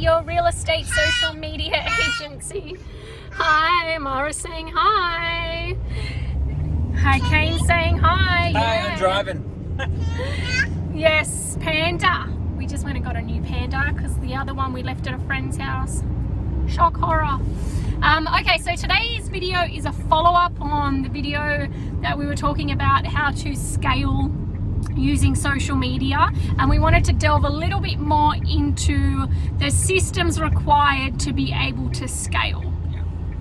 your real estate social media agency. Hi, Amara saying hi. Hi, Kayne saying hi. Hi, I'm driving. Yes, Panda. We just went and got a new Panda because the other one we left at a friend's house. Shock horror. Okay, so today's video is a follow-up on the video that we were talking about how to scale using social media, and we wanted to delve a little bit more into the systems required to be able to scale.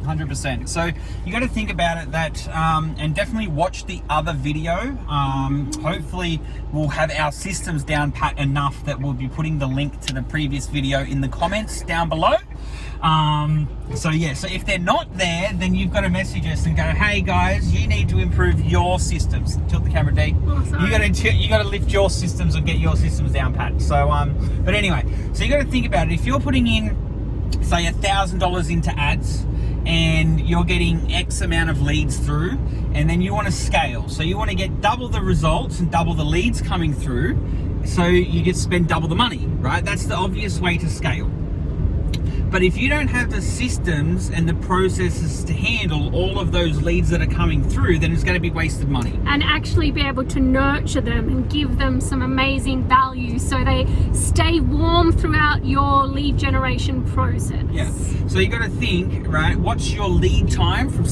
100%. So you got to think about it that, and definitely watch the other video. Hopefully we'll have our systems down pat enough that we'll be putting the link to the previous video in the comments down below. So if they're not there, then you've got to message us and go, hey guys, you need to improve your systems. Tilt the camera, Dee. Oh, sorry. You got to lift your systems or get your systems down pat. So but anyway, so you got to think about it. If you're putting in, say, $1,000 into ads, and you're getting X amount of leads through, and then you want to scale. So you want to get double the results and double the leads coming through, so you get to spend double the money, right? That's the obvious way to scale. But if you don't have the systems and the processes to handle all of those leads that are coming through, then it's going to be wasted money. And actually be able to nurture them and give them some amazing value so they stay warm throughout your lead generation process. Yeah. So you got to think, right, what's your lead time from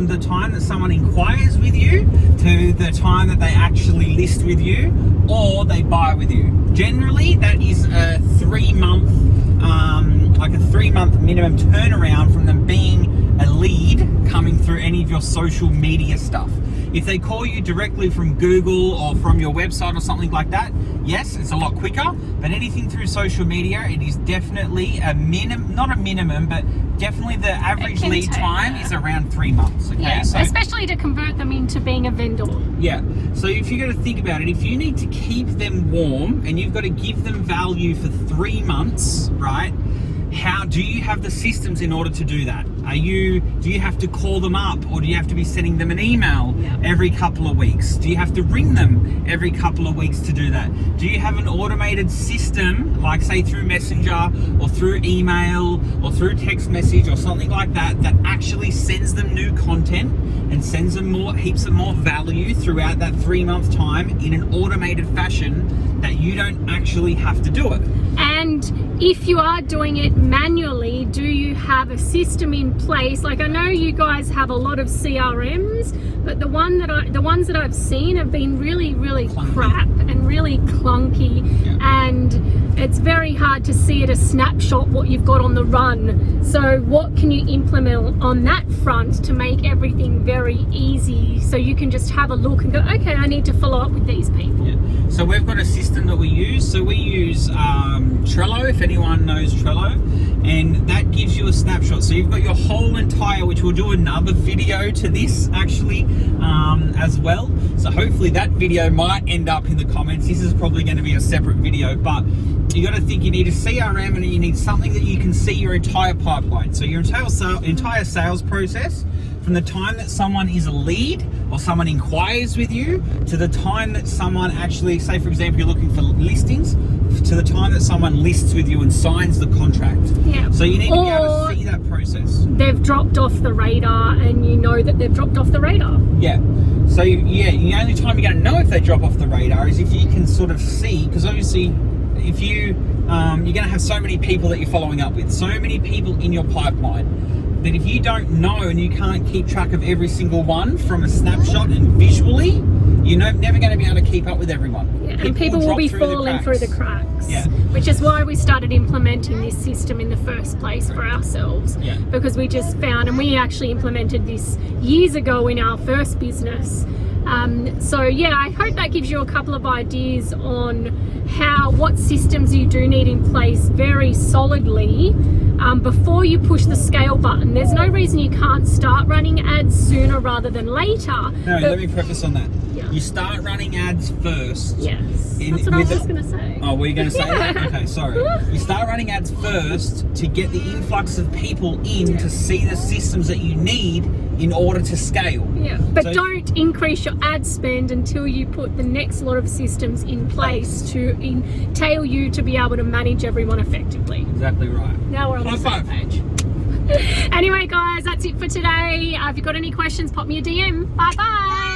the time that someone inquires with you to the time that they actually list with you or they buy with you. Generally, that is a 3-month like a 3-month minimum turnaround from them being a lead coming through any of your social media stuff. If they call you directly from Google or from your website or something like that, yes, it's a lot quicker, but anything through social media, it is definitely a not a minimum, but definitely the average lead time is around 3 months. Okay, yeah, so, especially to convert them into being a vendor. Yeah, so if you're going to think about it, if you need to keep them warm and you've got to give them value for 3 months, right? How do you have the systems in order to do that? Do you have to call them up, or do you have to be sending them an email every couple of weeks? Do you have to ring them every couple of weeks to do that? Do you have an automated system, like say through Messenger or through email or through text message or something like that, that actually sends them new content and sends them heaps of more value throughout that 3-month time in an automated fashion that you don't actually have to do it? And if you are doing it manually, do you have a system in place? Like, I know you guys have a lot of CRMs, but the ones that I've seen have been really, really crap and really clunky, and it's very hard to see at a snapshot what you've got on the run. So what can you implement on that front to make everything very easy, so you can just have a look and go, okay, I need to follow up with these people? Yeah. So we've got a system that we use. So we use Trello, if anyone knows Trello, and that gives you a snapshot. So you've got your whole entire, which we'll do another video to this actually as well. So hopefully that video might end up in the comments. This is probably going to be a separate video, but you got to think you need a CRM and you need something that you can see your entire pipeline. So your entire sales process, from the time that someone is a lead or someone inquires with you to the time that someone actually, say for example, you're looking for listings, to the time that someone lists with you and signs the contract. Yeah. So you need to be able to see that process. They've dropped off the radar and you know that they've dropped off the radar. Yeah. So the only time you're going to know if they drop off the radar is if you can sort of see, because obviously if you're going to have so many people that you're following up with, so many people in your pipeline, that if you don't know and you can't keep track of every single one from a snapshot and visually, you're never going to be able to keep up with everyone. Yeah, and people will be falling through the cracks. Yeah. Which is why we started implementing this system in the first place for ourselves. Yeah. Because we just found, and we actually implemented this years ago in our first business. So yeah, I hope that gives you a couple of ideas on what systems you do need in place very solidly before you push the scale button. There's no reason you can't start running ads sooner rather than later. No, let me preface on that. Yeah. You start running ads first. Yes. That's what I was just going to say. Oh, were you going to say that? Okay, sorry. You start running ads first to get the influx of people in to see the systems that you need in order to scale. Yeah, but don't increase your ad spend until you put the next lot of systems in place to entail you to be able to manage everyone effectively. Exactly right. Now we're on the High same five. page. Anyway, guys, that's it for today. If you've got any questions, pop me a DM. Bye-bye.